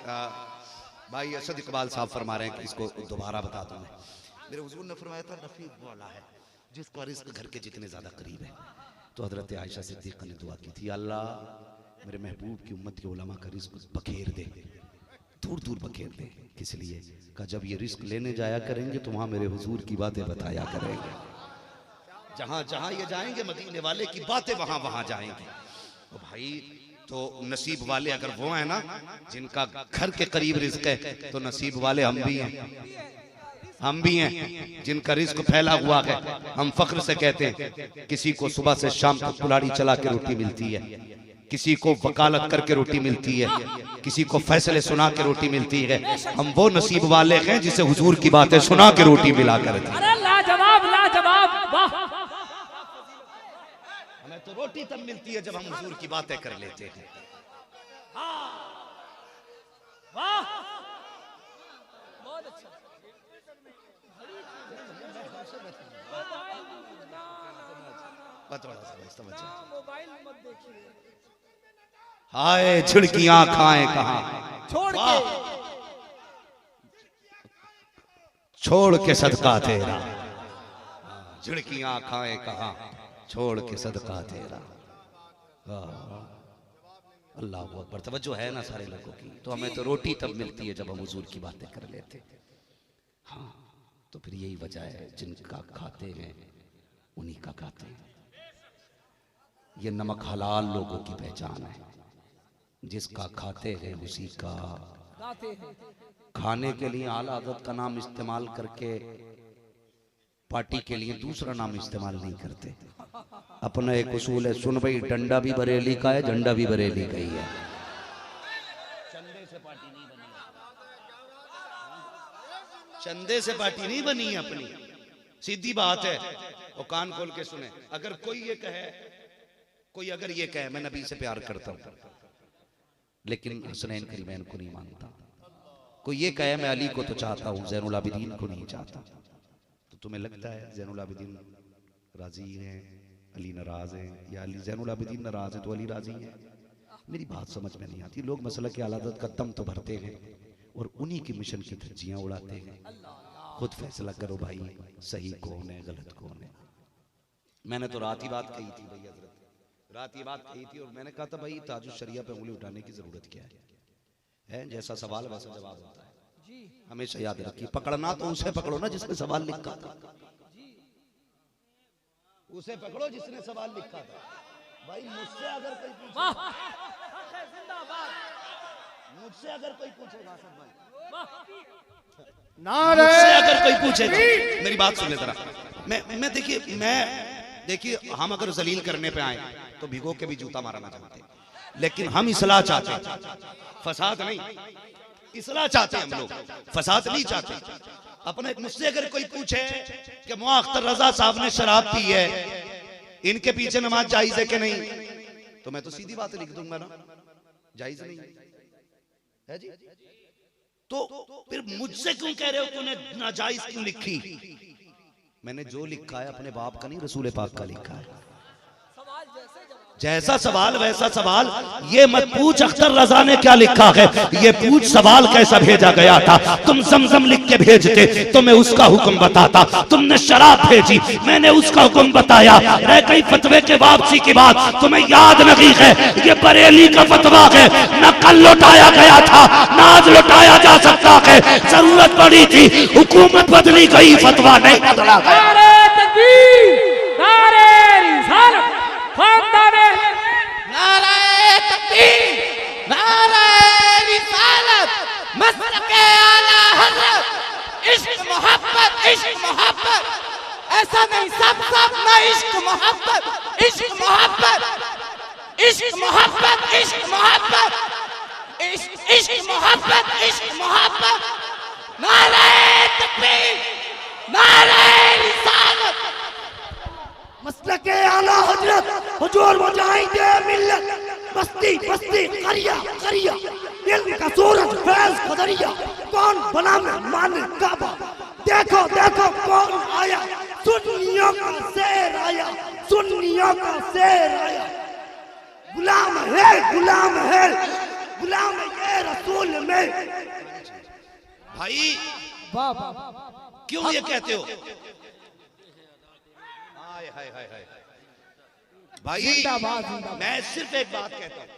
भाई असद इकबाल साहब फरमा रहे हैं कि इसको दोबारा बता दूं मैं। मेरे हुजूर ने फरमाया था नसीब वाला है जिसका रिस्क घर के जितने ज्यादा करीब है। तो हजरत आयशा सिद्दीक़ा ने दुआ की थी, अल्लाह मेरे महबूब की उम्मत के उलमा का रिस्क बखेर दे, दूर दूर बखेर दे। किस लिए? कहा जब ये रिस्क लेने जाया करेंगे तो वहां मेरे हुजूर की बातें बताया करेंगे। जहां जहां ये जाएंगे मदीने वाले की बातें वहां वहां जाएंगी। तो भाई तो नसीब वाले अगर वो है ना जिनका घर के करीब रिस्क है, तो नसीब वाले हम भी हैं, हम भी हैं जिनका रिस्क फैला हुआ है। हम फख्र से कहते हैं किसी को सुबह से शाम तक कुल्हाड़ी चला के रोटी मिलती है, किसी को वकालत करके रोटी मिलती है, किसी को फैसले सुना के रोटी मिलती है। हम वो नसीब वाले हैं जिसे हुजूर की बातें सुना के रोटी मिला करती है। लाजवाब लाजवाब, वाह। हमें तो रोटी तब मिलती है जब हम हुजूर की बातें कर लेते हैं। वाह, बहुत अच्छा। मोबाइल मत देखिए। हाय झिड़कियां खाएं कहां, छोड़ के सदका तेरा, झिड़कियां खाएं कहां, छोड़ के सदका तेरा। अल्लाह अकबर। तवज्जो है ना सारे लोगों की? तो हमें तो रोटी तब मिलती है जब हम हुजूर की बातें कर लेते। हाँ, तो फिर यही वजह है जिनका खाते हैं उन्हीं का खाते हैं। ये नमक हलाल लोगों की पहचान है, जिसका खाते हैं उसी का खाने के लिए आला हज़रत का नाम इस्तेमाल करके पार्टी के लिए दूसरा नाम इस्तेमाल नहीं करते। अपना एक उसूल है, सुन भाई डंडा भी बरेली का है, झंडा भी बरेली का ही है। चंदे से पार्टी नहीं बनी, चंदे से पार्टी नहीं बनी है अपनी, सीधी बात है। वो कान खोल के सुने, अगर कोई ये कहे, कोई अगर ये कहे मैं नबी से प्यार करता हूं लेकिन हसनैन करीमैन को नहीं मानता, कोई ये कहे मैं अली को तो चाहता हूं ज़ैनुल आबिदीन को नहीं चाहता, तो तुम्हें लगता है ज़ैनुल आबिदीन राजी हैं, अली नाराज है, या अली ज़ैनुल आबिदीन नाराज है तो अली राजी है? मेरी बात समझ में नहीं आती। लोग मसला के आलादत का दम तो भरते हैं और उन्हीं की मिशन की धज्जियां उड़ाते हैं। खुद फैसला करो भाई, सही कौन है गलत कौन है। मैंने तो रात ही बात कही थी भाई, हजरत रात ये बात कही थी और मैंने कहा था भाई ताजुश शरिया पे उंगली उठाने की जरूरत क्या है? जैसा सवाल वैसा जवाब होता है। हमेशा याद रखिए, पकड़ना तो उसे पकड़ो ना जिसने सवाल लिखा था, उसे पकड़ो जिसने सवाल लिखा था। भाई मुझसे अगर कोई पूछे, मुझसे अगर कोई पूछेगा सब भाई, मुझसे अगर कोई पूछे, मेरी बात सुन ले जरा। मैं देखिए हम अगर जलील करने पे आए तो भिगो के भी जूता मारना चाहते, लेकिन हम इस्लाह चाहते हैं, फसाद नहीं। इस्लाह चाहते हैं हम लोग, फसाद नहीं चाहते। अपने मुझसे अगर कोई पूछे कि मुआ अख्तर रजा साहब ने शराब पी है, इनके पीछे नमाज जायज है कि नहीं, तो मैं तो सीधी बात लिख दूंगा ना, जायज नहीं है जी। तो फिर मुझसे क्यों कह रहे हो तूने नाजायज क्यों लिखी? मैंने जो लिखा है अपने बाप का नहीं, रसूल पाक का लिखा है। जैसा सवाल वैसा सवाल। ये मत पूछ अख्तर रजा ने क्या लिखा है, ये पूछ सवाल कैसा भेजा गया था। तुम जमजम लिख के भेजते तो मैं उसका हुक्म बताता, तुमने शराब भेजी मैंने उसका हुक्म बताया। रह गई फतवे के वापसी की बात, तुम्हें याद नहीं है ये बरेली का फतवा है, न कल लौटाया गया था न आज लौटाया जा सकता है। जरूरत पड़ी थी, हुकूमत बदली गई, फतवा नहीं बदला गया। इश्क मोहब्बत, इश्क मोहब्बत, ऐसा नहीं सब सब ना इश्क मोहब्बत, इश्क मोहब्बत, इश्क मोहब्बत, इश्क मोहब्बत, इश्क मोहब्बत, इश्क मोहब्बत। नारे तकबीर, नारे रिसालत। मसलके आला हजरत हुजूर मुजाहिदे मिल्लत, बस्ती बस्ती करिया करिया, इल्म का सूरज फैज कदरिया, कौन बना में मान काबा। देखो देखो कौन आया, सुन्नियों का शेर आया, सुन्नियों का शेर आया। गुलाम है गुलाम ये रसूल में। भाई वाह वाह क्यों ये कहते हो? हाय हाय हाय हाय भाई, जिंदाबाद, जिंदाबाद। मैं सिर्फ एक बात कहता हूं,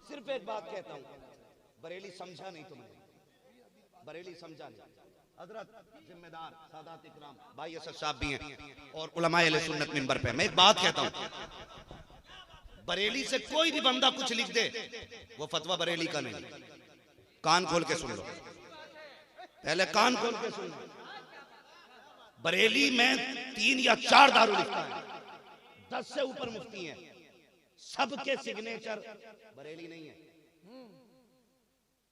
सिर्फ एक बात कहता हूं, बरेली समझा नहीं तुमने, बरेली समझा नहीं। हजरत जिम्मेदार सादात इकराम भाई असद साहब भी हैं और उलमाए अहले सुन्नत मिंबर पे। मैं एक बात कहता हूं, बरेली से कोई भी बंदा कुछ लिख दे, वो फतवा बरेली का नहीं। कान खोल के सुन लो, पहले कान खोल के सुन लो। बरेली में 3 या 4 दारू लिखता है, 10 से ऊपर मुफ्ती हैं, सबके सिग्नेचर बरेली नहीं है।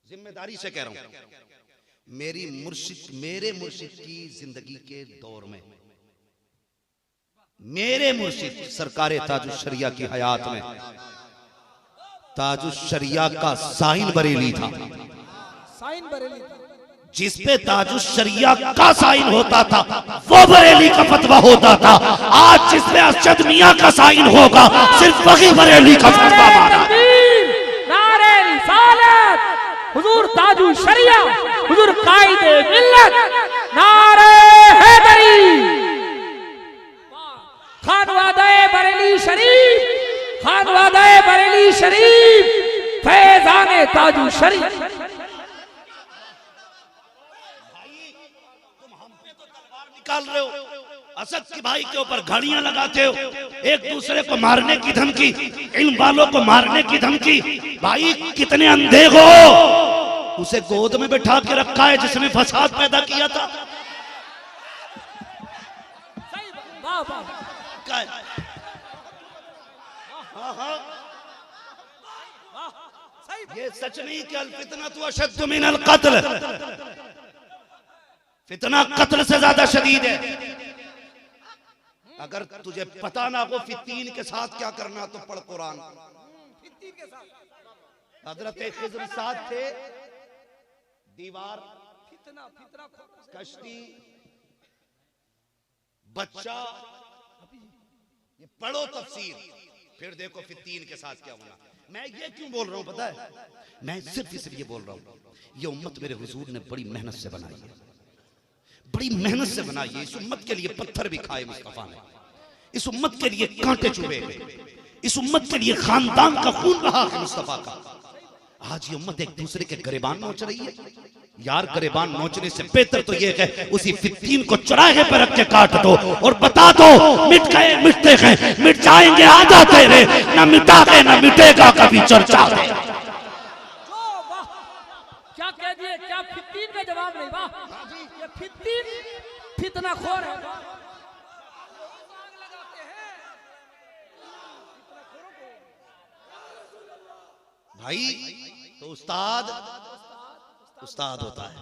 जिम्मेदारी से कह रहा हूं, मेरे मुर्शिद की जिंदगी के दौर में, मेरे मुर्शिद सरकार ताजुश शरिया की हयात में ताजुश शरिया का साइन बरेली था। साइन बरेली था। जिस पे ताजुश शरिया का साइन होता था वो बरेली का फतवा होता था। आज जिस पे अरशद मियां का साइन होगा सिर्फ वही बरेली का फतवा माना। नारे रिसालत, हुजूर ताजुश शरिया, हुजूर कायदे मिल्लत, नारे हैदरी, खानवादाए बरेली शरीफ, खानवादाए बरेली शरीफ, फैजाने ताजुश शरीफ। निकाल रहे हो, असद की भाई के ऊपर घड़ियां लगाते हो, एक दूसरे को मारने की धमकी, इन वालों को मारने की धमकी। भाई कितने अंधे हो, उसे गोद में बैठा के रखा है जिसने फसाद पैदा किया था। वाह वाह क्या है? हाँ हाँ, ये सच नहीं कि अल फितना तो अशद्द मिनल कत्ल, फितना कत्ल से ज्यादा शदीद है। अगर तुझे पता ना हो फित्तीन के साथ क्या करना तो पढ़ कुरान। हजरत खिज़्र साथ थे, दीवार, कश्ती, बच्चा, ये पढ़ो तफसीर, फिर देखो फित्तीन के साथ क्या होना। मैं ये क्यों बोल रहा हूं पता है? मैं सिर्फ इसलिए बोल रहा हूं, ये उम्मत मेरे हुजूर ने बड़ी मेहनत से बनाई है, बड़ी मेहनत से बनाई है। इस उम्मत के लिए पत्थर भी खाए मुस्तफा ने, इस उम्मत के लिए कांटे चुभे, इस उम्मत के लिए खानदान का खून बहा है मुस्तफा का। आज ये उम्मत एक दूसरे के गिरेबान नोच रही है। यार गिरेबान नोचने से बेहतर तो ये है उसी फित्तीन को चौराहे पर रख के काट दो और बता दो मिट गए मिटते हैं, मिट जाएंगे आधा तेरे, न मिटा के न मिटेगा कभी चर्चा में। क्या कह दिए, क्या फित्तीन का जवाब नहीं? वाह, ये फित्तीन फितना खोर है। भाई तो उस्ताद उस्ताद होता है।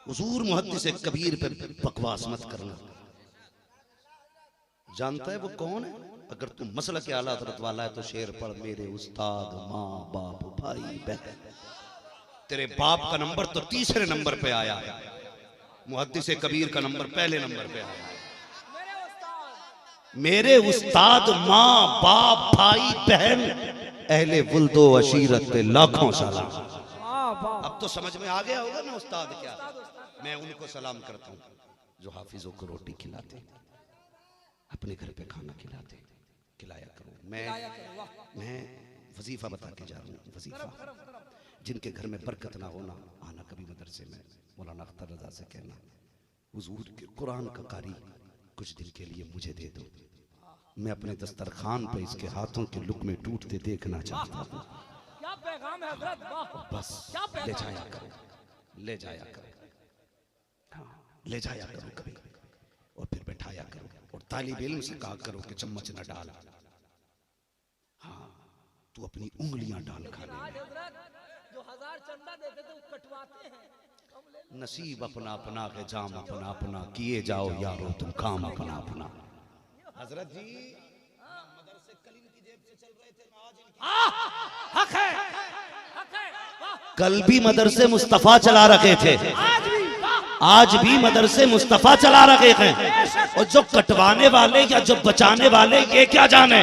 हुजूर मुहद्दिस कबीर पे बकवास मत करना। जानता है वो कौन है? अगर तुम मसला के आला हज़रत वाला है तो शेर पढ़, मेरे उस्ताद, माँ बाप, भाई बहन। तेरे बाप का नंबर तो 3रे नंबर पे आया है, मुहद्दिस कबीर का नंबर पहले नंबर पे आया है। मेरे उस्ताद, माँ बाप, भाई बहन, अहले वुल्दो अशीरत पे लाखों सलाम। अब तो समझ में आ गया होगा ना उस्ताद क्या। मैं उनको सलाम करता हूँ जो हाफिजों को रोटी खिलाते, अपने घर पे खाना खिलाते, खिलाया करो। मैं वजीफा बता के जा रहा हूँ, वजीफा। जिनके घर में बरकत ना होना, आना कभी मदरसे में, मौलाना अख्तर रजा से कहना हुजूर के कुरान का कारी कुछ दिन के लिए मुझे दे दो, मैं अपने दस्तरखान पे इसके हाथों के लुक़मे टूटते देखना चाहता हूँ। क्या पैगाम है हज़रत? वाह, बस ले जाया करो, ले जाया करो, हाँ ले जाया करो कभी, और फिर बैठाया करो और तालिब इल्म से कहा करो कि चम्मच न डाल, हाँ तू अपनी उंगलियां डाल खाने में। जो 1000 चंदा देते थे वो कटवाते हैं। नसीब अपना अपना के जाम अपना अपना, किए जाओ यारो तुम काम अपना अपना। हजरत जी मदरसे कल इनकी जेब से चल रहे थे, हक है, कल भी मदरसे मुस्तफा चला रखे थे, आज भी मदरसे मुस्तफा चला रखे हैं। और जो कटवाने वाले या जो बचाने वाले ये क्या जाने,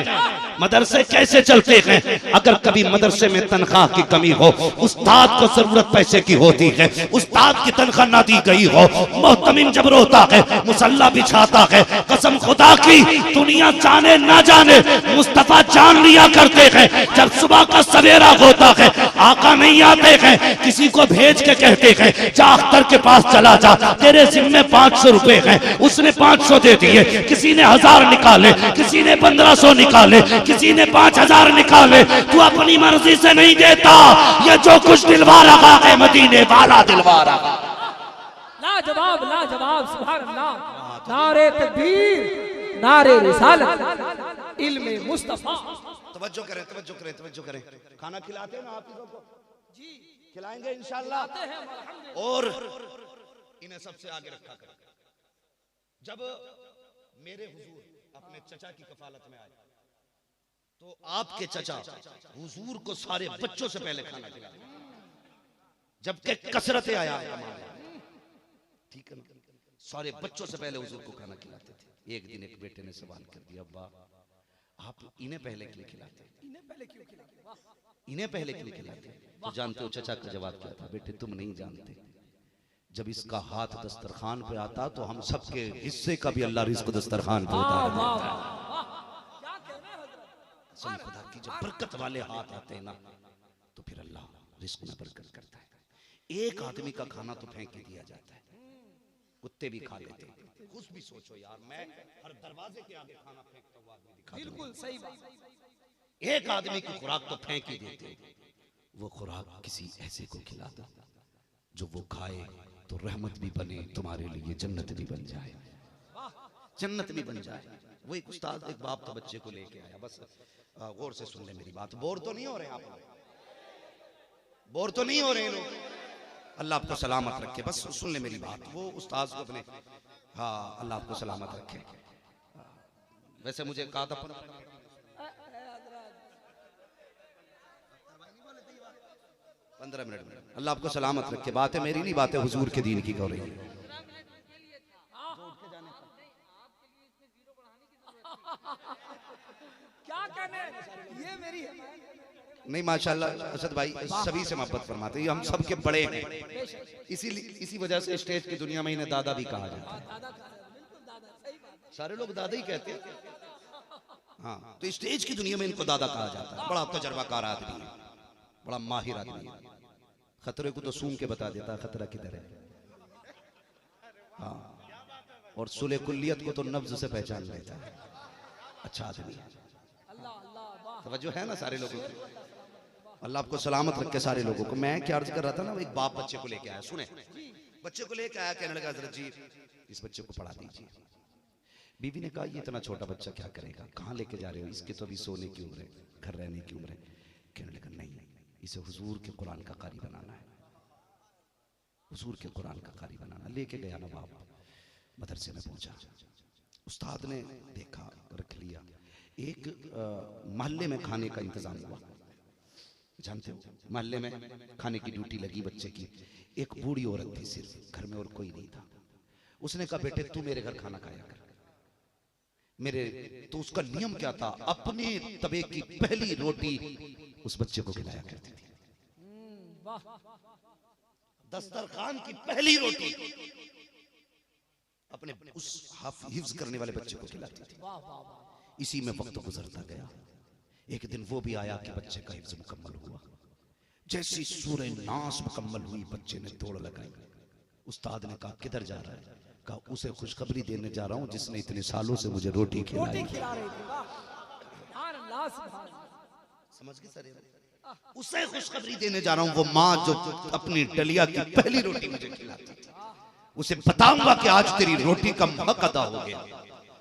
मदरसे कैसे चलते हैं? अगर कभी मदरसे में तनख्वाह की कमी हो, उस्ताद को जरूरत पैसे की होती है, उस्ताद की तनख्वाह ना दी गई हो, मोहतमिम जब रोता है, मुसल्ला बिछाता है, कसम खुदा की दुनिया जाने ना जाने मुस्तफा जान लिया करते हैं। जब सुबह का सवेरा होता है, आका नहीं आते हैं, किसी को भेज के कहते हैं जा अख्तर के पास चला जा, तेरे जिम्मे 500 रुपए हैं। उसने 500 दे दिए, किसी ने 1000 निकाले, किसी ने 1500 निकाले, किसी ने 5000 निकाले। तू अपनी मर्जी से नहीं देता, ये जो कुछ दिलवा रहा है मदीने वाला दिलवा रहा। लाजवाब लाजवाब, सुभान अल्लाह। नारे तकबीर, नारे रिसालत, इल्मे मुस्तफा। तवज्जो करें, तवज्जो करें, तवज्जो करें। खाना खिलाते हैं ना आप लोगों को? जी खिलाएंगे इंशाल्लाह। और इन्हें सबसे आगे रखा करें। जब मेरे हुजूर अपने चचा की कफालत में आए तो आपके चचा हुजूर को सारे बच्चों से पहले खाना खिलाते, जबकि कसरत आया, ठीक है, सारे बच्चों से पहले हुजूर को खाना खिलाते थे। एक दिन एक बेटे ने सवाल कर दिया, अब्बा आप इन्हें पहले क्यों खिलाते? इन्हें पहले क्यों खिलाते? तो जानते हो चचा का जवाब क्या था? बेटे तुम नहीं जानते, जब इसका हाथ दस्तरखान पे आता तो हम सबके हिस्से का भी अल्लाह रिज़्क़ दस्तरखान पे उतार देता है। कसम खुदा की जब बरकत वाले हाथ आते हैं ना तो फिर अल्लाह रिज़्क़ में बरकत करता है। एक आदमी का खाना तो फेंक ही दिया जाता है, कुत्ते भी खा लेते हैं। कुछ भी सोचो यार, मैं हर दरवाजे के आगे खाना फेंकता हुआ आदमी दिखा, बिल्कुल सही बात। एक आदमी की खुराक तो फेंक ही देते, वो खुराक किसी ऐसे को खिला दो जो वो खाए तो रहमत भी बने तुम्हारे लिए, जन्नत भी बन जाए, जन्नत भी बन जाए। वो एक उस्ताद, एक बाप तो बच्चे को लेके आया, बस गौर से सुन ले मेरी बात, बोर तो नहीं हो रहे आप, बोर तो नहीं हो रहे लोग, अल्लाह आपको सलामत रखे, बस सुन ले मेरी बात। वो उस्ताद को अपने, हाँ अल्लाह आपको सलामत रखे। वैसे मुझे कहा था 15 मिनट में, अल्लाह आपको सलामत रखे, बात है मेरी नहीं, बात है हुजूर के दीन की हो रही है। क्या कहने, ये मेरी है। नहीं माशाल्लाह असद भाई सभी से मोहब्बत फरमाते हैं, हम सबके बड़े हैं, इसी वजह से स्टेज की दुनिया में इन्हें दादा भी कहा जाता है। सारे लोग दादा ही कहते हैं, हाँ, तो स्टेज की दुनिया में इनको दादा कहा जाता है। बड़ा तजर्बाकार आदमी है, बड़ा माहिर आदमी है, खतरे को तो सूंघ के बता देता है खतरा किधर है, हाँ, और सुले कुल्लियत को तो नब्ज से पहचान लेता है। अच्छा आदमी है, तवज्जो है ना सारे लोगों की, अल्लाह आपको सलामत रखे सारे लोगों को। मैं क्या अर्ज कर रहा था ना, एक बाप बच्चे को लेके आया, सुने, बच्चे को लेके आया, कहने लगा हज़रत जी इस बच्चे को पढ़ा दीजिए। बीवी ने कहा ये इतना छोटा बच्चा क्या करेगा, कहाँ लेके जा रहे हो, इसके तो अभी सोने की उम्र है, घर रहने की उम्र है। कहने लगा नहीं, इसे हुजूर के कुरान का कारी बनाना है, हुजूर के कुरान का कारी बनाना। लेके गया ना बाप, मदरसे में पहुंचा, उस्ताद ने देखा, रख लिया। एक मोहल्ले में खाने का इंतजाम हुआ, जानते हो मोहल्ले में खाने की ड्यूटी लगी बच्चे की। एक बूढ़ी औरत थी सिर्फ, घर में और कोई नहीं था। उसने कहा बेटे तू मेरे घर खाना खाया कर, मेरे, तो उसका नियम क्या था, अपने तवे की पहली रोटी उस बच्चे को खिलाया करती थी, दस्तरखान की पहली रोटी अपने उस हिफ्ज करने वाले बच्चे को खिलाती थी। इसी में वक्त गुजरता गया। एक दिन वो भी आया कि बच्चे का हिफ्ज मुकम्मल हुआ। जैसी सूरह नास मुकम्मल हुई, बच्चे ने दौड़ लगाई। उस्ताद ने कहा किधर जा रहा है? कहा उसे खुशखबरी देने जा रहा हूं जिसने इतने सालों से मुझे रोटी खिलाई। समझ गए सर? उसे खुशखबरी देने जा रहा हूं, वो माँ जो अपनी डलिया की पहली रोटी मुझे खिलाती थी, उसे बताऊंगा कि आज तेरी रोटी का हक अदा हो गया।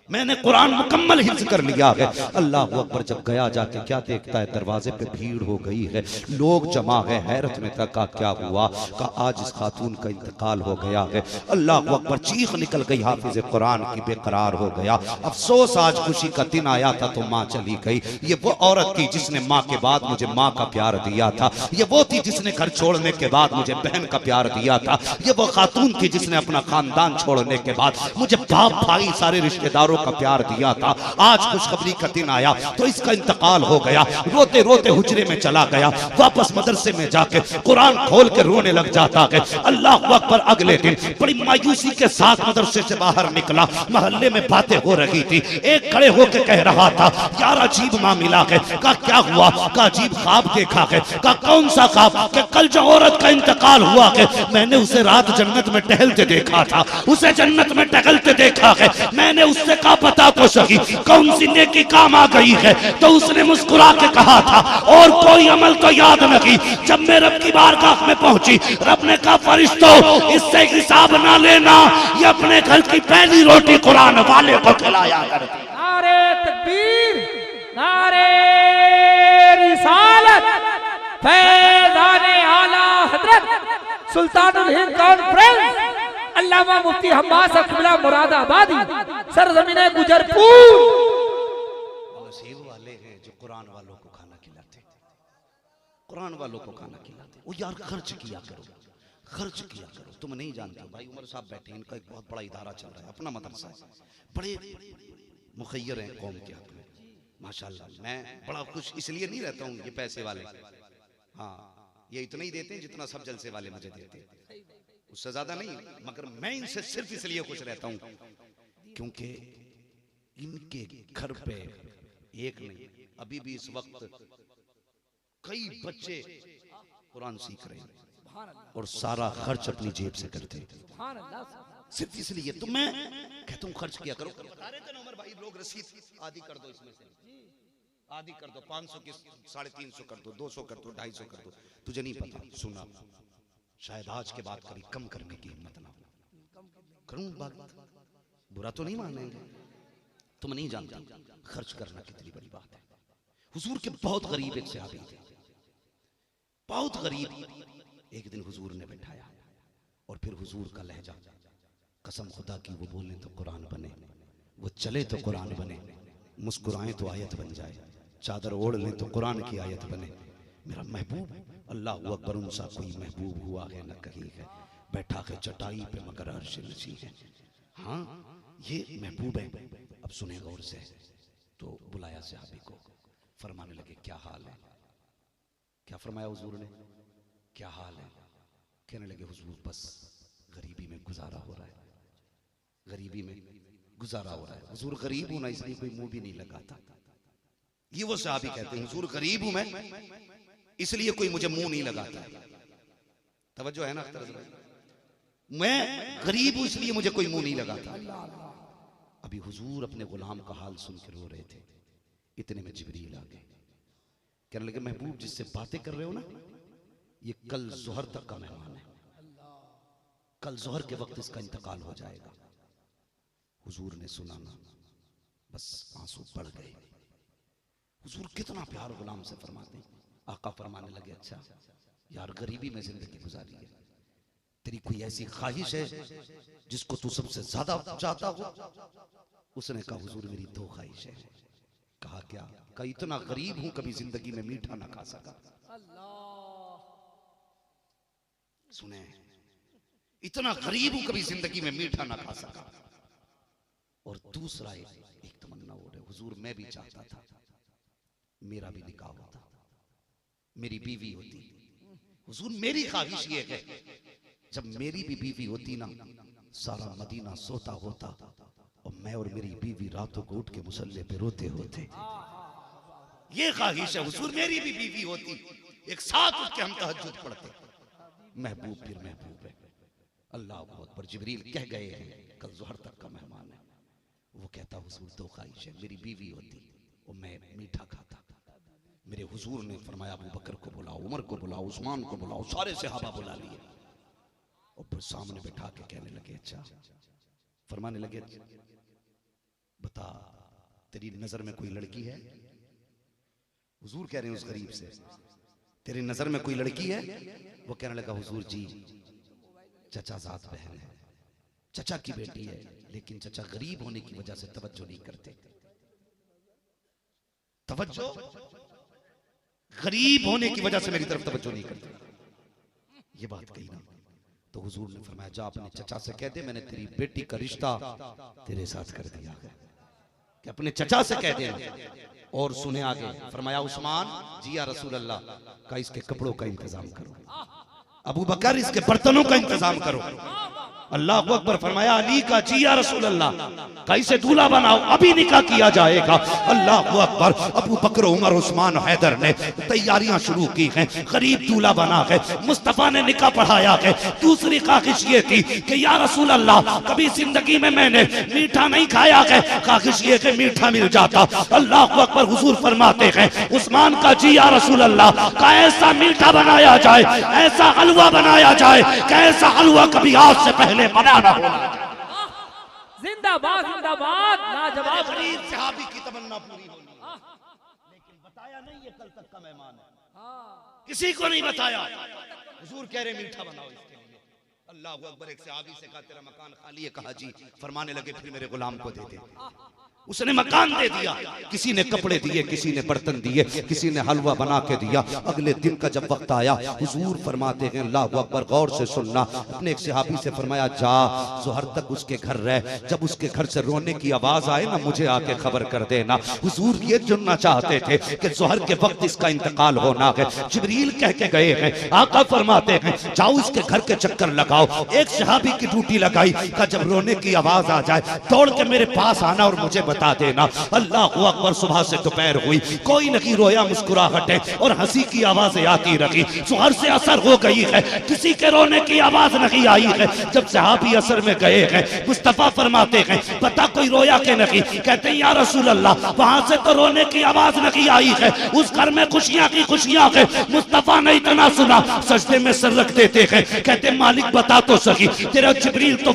मैंने कुरान मुकम्मल हिफ्ज कर लिया है। अल्लाह अकबर। जब गया जाके क्या देखता है, दरवाजे पे भीड़ हो गई है, लोग जमा है। हैरत में था, कहा क्या हुआ? कहा आज इस खातून का इंतकाल हो गया है। अल्लाह अकबर। चीख निकल गई हाफिज कुरान की, बेकरार हो गया। अफसोस आज खुशी का दिन आया था तो माँ चली गई। ये वो औरत थी जिसने माँ के बाद मुझे माँ का प्यार दिया था। ये वो थी जिसने घर छोड़ने के बाद मुझे बहन का प्यार दिया था। ये वो खातून थी जिसने अपना खानदान छोड़ने के बाद मुझे बाप भाई सारे रिश्तेदारों का प्यार दिया था, आज खुशखबरी का दिन आया तो इसका इंतकाल हो गया। रोते रोते हुजरे में चला गया, वापस मदरसे में जाके कुरान खोल के रोने लग जाता है। अल्लाह अकबर। अगले दिन बड़ी मायूसी के साथ मदरसे से बाहर निकला, मोहल्ले में बातें हो रही थी। एक खड़े होकर कह रहा था, यार अजीब मामला है। का क्या हुआ? का अजीब ख्वाब देखा है। का कौन सा ख्वाब? कि कल जो औरत का इंतकाल हुआ है, मैंने उसे रात जन्नत में टहलते देखा था, उसे जन्नत में टहलते देखा है। मैंने उससे कहा पता तो सही कौन सी नेकी काम आ गई है, तो उसने मुस्कुरा के कहा था और कोई अमल तो याद नहीं। जब मैं रब की बारगाह में पहुंची, रब ने कहा फरिश्तों इससे हिसाब ना लेना, ये अपने घर की पहली रोटी कुरान वाले को खिलाया करती। नारे तकबीर, नारे रिसालत, फैज़ाने आला हज़रत सुल्तानुल हिंद कॉन्फ्रेंस अल्लामा मुफ्ती हम्मास अक़बिला मुरादाबादी सरज़मीने गुजरपुर। नसीब वाले हैं जो कुरान वालों को खाना खिलाते, कुरान वालों को खाना खिलाते। वो यार खर्च किया करो, खर्च किया करो। तुम नहीं जानते भाई उमर साहब बैठे, इनका एक बहुत बड़ा इदारा चल रहा है, अपना मदरसा है, बड़े मुखय्यर हैं कौम के हक में माशाल्लाह। मैं बड़ा खुश इसलिए नहीं रहता हूँ, ये पैसे वाले हाँ ये इतना ही देते हैं जितना सब जलसे वाले मुझे देते हैं, उससे ज्यादा नहीं। मगर मैं इनसे सिर्फ इसलिए खुश रहता हूँ क्योंकि इनके घर पे एक नहीं, अभी भी इस वक्त कई बच्चे कुरान सीख रहे हैं और सारा खर्च अपनी जेब से करते हैं, सिर्फ इसलिए। तो मैं कहता हूँ खर्च किया करो। उमर भाई लोग रसीद आदि कर दो, इसमें से आदि कर दो, 500 की 350 कर दो, 200 कर दो, 250 कर दो। तुझे नहीं पता, सुना शायद आज के बाद कभी कम करने की हिम्मत ना हो। करूं बात, बुरा तो नहीं मानेंगे। तुम नहीं जानता खर्च करना कितनी बड़ी बात है। हुजूर के बहुत गरीब एक सहाबी थे, बहुत गरीब। एक दिन हुजूर ने बैठाया और फिर हुजूर का लहजा, कसम खुदा की, वो बोले तो कुरान बने, वो चले तो कुरान बने, मुस्कुराएं तो आयत बन जाए, चादर ओढ़ लें तो कुरान की आयत बने। मेरा महबूब, अल्लाह अकबर, उनसा कोई महबूब हुआ है न कहीं है, बैठा है चटाई पे मगर अर्श नशी है। हाँ ये महबूब है। अब सुने गौर से। तो बुलाया सहाबी को, फरमाने लगे क्या हाल है। क्या फरमाया हुजूर ने? क्या हाल है? कहने लगे हुजूर बस गरीबी में गुजारा हो रहा है, गरीबी में गुजारा हो रहा है। हुजूर गरीब हूं ना इसलिए कोई मुंह भी नहीं लगाता। ये वो सहाबी कहते हैं हुजूर गरीब हूं मैं इसलिए कोई मुझे मुंह नहीं लगाता। तवज्जो है ना अख्तर भाई? मैं गरीब हूं इसलिए मुझे कोई मुंह नहीं लगाता। अभी हुजूर अपने गुलाम का हाल सुन के रो रहे थे, इतने में जिब्रील आ गए। कहने लगे महबूब जिससे बातें कर रहे हो ना, ये कल जोहर तक का मेहमान है, कल जोहर के वक्त इसका इंतकाल हो जाएगा। हुजूर ने सुना ना, बस आंसू बढ़ गए। हुजूर कितना प्यार गुलाम से फरमाते हैं। आका फरमाने लगे अच्छा यार गरीबी में जिंदगी गुजारी है, तेरी कोई ऐसी ख्वाहिश है जिसको तू सबसे ज्यादा चाहता हो? उसने कहा हुजूर मेरी दो ख्वाहिश है। कहा क्या? कहा इतना गरीब हूं कभी जिंदगी में मीठा ना खा सका। सुने, इतना गरीब हूं कभी जिंदगी में मीठा ना खा सका। और दूसरा एक तमन्ना हो रही, हुजूर मैं भी चाहता था मेरा भी निकाह होता, मेरी बीवी होती। हुजूर मेरी ख्वाहिश ये है जब मेरी भी बीवी होती ना, सारा मदीना सोता होता और मैं और मेरी बीवी रातों को उठ के मुसल्ले पे रोते होते। ये ख्वाहिश है हुजूर मेरी भी बीवी होती, एक साथ उठ के हम तहज्जुद पढ़ते। महबूब फिर महबूब है। अल्लाह बहुत पर जिब्रील कह गए हैं कल जोहर तक का मेहमान है। वो कहता हुजूर दो ख्वाहिश है, मेरी बीवी होती और मैं मीठा खाता। मेरे हुजूर ने फरमाया अबू बकर को बुलाओ, उमर को बुलाओ, उस्मान को बुलाओ, सारे सहाबा बुला लिए और फिर सामने बैठा के कहने लगे अच्छा, फरमाने लगे बता तेरी नजर में कोई लड़की है? हुजूर कह रहे हैं उस गरीब से तेरी नजर में कोई लड़की है? वो कहने लगा हुजूर जी चचा जात बहन है, चचा की बेटी है, लेकिन चचा गरीब होने की वजह से तवज्जो नहीं करते। तवज्जो, गरीब होने की वजह से मेरी तरफ तवज्जो नहीं करते। ये बात कही ना, तो हुजूर ने फरमाया जा अपने चचा से कह दे मैंने तेरी बेटी का रिश्ता तेरे साथ कर दिया है। कि अपने चचा से कह देना। और सुने आगे, फरमाया उस्मान जी या रसूल अल्लाह का इसके कपड़ों का इंतजाम करो, अबू बकर इसके बर्तनों का इंतजाम करो। अल्लाह अकबर। फरमाया अली का जी या रसूल अल्लाह का इसे दूल्हा बनाओ, अभी निकाह किया जाएगा। अल्लाह अकबर। अबू बकर, उमर, उस्मान, हैदर ने तैयारियां शुरू की हैं, गरीब दूल्हा बना है, मुस्तफा ने निकाह पढ़ाया है। दूसरी ख्वाहिश ये थी कि या रसूल अल्लाह कभी जिंदगी में मैंने मीठा नहीं खाया है, ख्वाहिश ये कि मीठा मिल जाता। अल्लाह अकबर। हुजूर फरमाते हैं उस्मान का जी या रसूल अल्लाह का ऐसा मीठा बनाया जाए, ऐसा हलवा बनाया जाए कि ऐसा हलवा कभी आज से पहले बना ना होना। जिंदाबाद जिंदाबाद, लाजवाब। गरीब सहाबी की तमन्ना पूरी होनी, लेकिन बताया नहीं ये कल तक का मेहमान है, किसी को नहीं बताया। हुजूर कह रहे मीठा बनाओ इसके लिए। अल्लाह अकबर। एक सहाबी से कहा तेरा मकान खाली है, कहा जी। फरमाने लगे फिर मेरे गुलाम को दे दे। उसने मकान दे दिया, किसी ने कपड़े दिए, किसी ने बर्तन दिए, किसी ने हलवा बना के दिया। अगले दिन का जब वक्त आया, हुजूर फरमाते हैं अल्लाह अकबर, गौर से सुनना। अपने एक सहाबी से फरमाया जा जोहर तक उसके घर रह, जब उसके घर से रोने की आवाज आए ना मुझे आके खबर कर देना। हुजूर ये सुनना चाहते थे कि जोहर के वक्त इसका इंतकाल होना है। जिब्रील कह के गए हैं, आका फरमाते हैं जाओ इसके घर के चक्कर लगाओ। एक सहाबी की ड्यूटी लगाई का जब रोने की आवाज आ जाए दौड़ के मेरे पास आना और मुझे बता देना। अल्लाह अकबर। सुबह से दोपहर हुई, कोई नहीं रोया, मुस्कुराहटे और हंसी की आवाजें आती रही। जोहर से असर हो गई है, किसी के रोने की आवाज नहीं आई है। जब सहाबी असर में गए हैं, मुस्तफा फरमाते हैं पता कोई रोया के नहीं? कहते हैं या रसूल अल्लाह वहां से तो रोने की आवाज नहीं आई है, उस घर में खुशियां की खुशियां है। मुस्तफा ने इतना सुना, सजदे में सर रख देते हैं, कहते मालिक बता तो सही, तेरा जिब्रील तो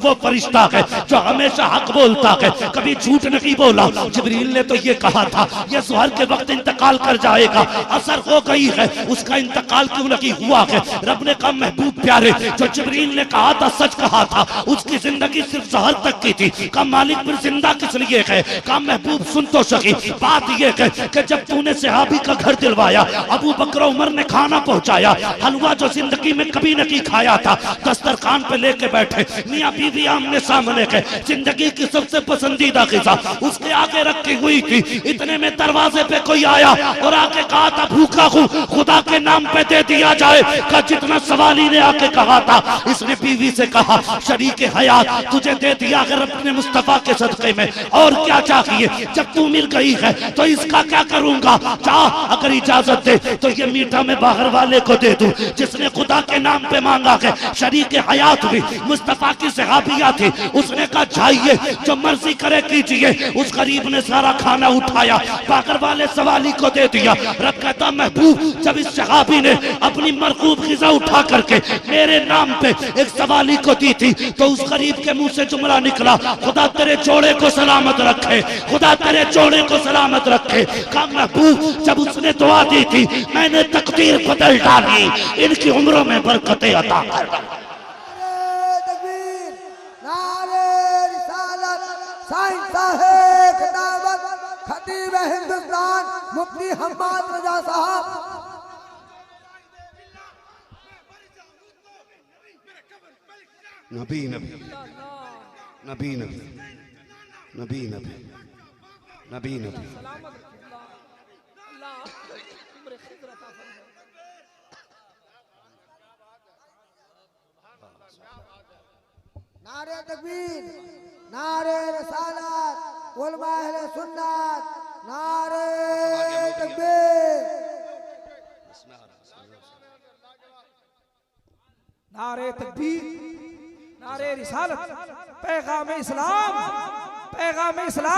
वो फरिश्ता है जो हमेशा हक बोलता है, कभी झूठ नहीं बोला। जिब्रील ने तो ये कहा था ये जोहर के वक्त इंतकाल कर जाएगा, असर हो गई है, उसका इंतकाल क्यों नहीं हुआ है? रब ने कहा महबूब प्यारे, जो जिब्रील ने कहा था सच कहा था, उसकी जिंदगी सिर्फ जोहर तक की थी। कहा मालिक फिर जिंदा किस लिए है? कहा महबूब सुन तो सकी, बात ये है कि जब तूने सहाबी का घर दिलवाया, अबू बकर उमर ने खाना पहुंचाया, हलवा जो जिंदगी में कभी नहीं खाया था, दस्तरखान पे लेके बैठे, मियां बीवी आमने सामने के, जिंदगी की सबसे पसंदीदा ग़िज़ा उसके आगे रखी हुई थी। इतने में दरवाजे पे कोई आया और आके कहा था भूखा हूँ, खुदा के नाम पे दे दिया जाए। का जितना सवाली ने आके कहा था, इसने बीवी से कहा शरीके हयात तुझे दे दिया अगर अपने मुस्तफा के सदक़े में, और क्या चाहिए? जब तू मिल गई है तो इसका क्या करूंगा? चाह अगर इजाजत दे तो ये मीठा मैं बाहर वाले को दे दूं जिसने खुदा के नाम पे मांगा है। शरीके हयात भी मुस्तफा की सहाबिया थी, उसने कहा चाहिए जो मर्जी करे कीजिए। उस गरीब ने सारा खाना उठाया, बागर वाले सवाली को दे दिया। रब कहता महबूब जब इस सहाबी ने अपनी मरकूब ग़िज़ा उठा करके मेरे नाम पे एक सवाली को दी थी तो उस गरीब के मुंह से जुमला निकला खुदा तेरे जोड़े को सलामत रखे, खुदा तेरे जोड़े को सलामत रखे। कहा महबूब जब उसने दुआ दी थी मैंने तकदीर बदल डाली, इनकी उम्रों में बरकतें अता कर। खतीब हिंदुस्तान मुफ्ती हम्माद रजा साहब। नबी नबी नबी नबी नबी नबी नबी नबी। नारे तकबीर, नारे रसालत, उलमा अहले सुन्नत, नारे तकबीर, नारे तकबीर, नारे रिसालत, पैगाम इस्लाम, पैगाम इस्लाम।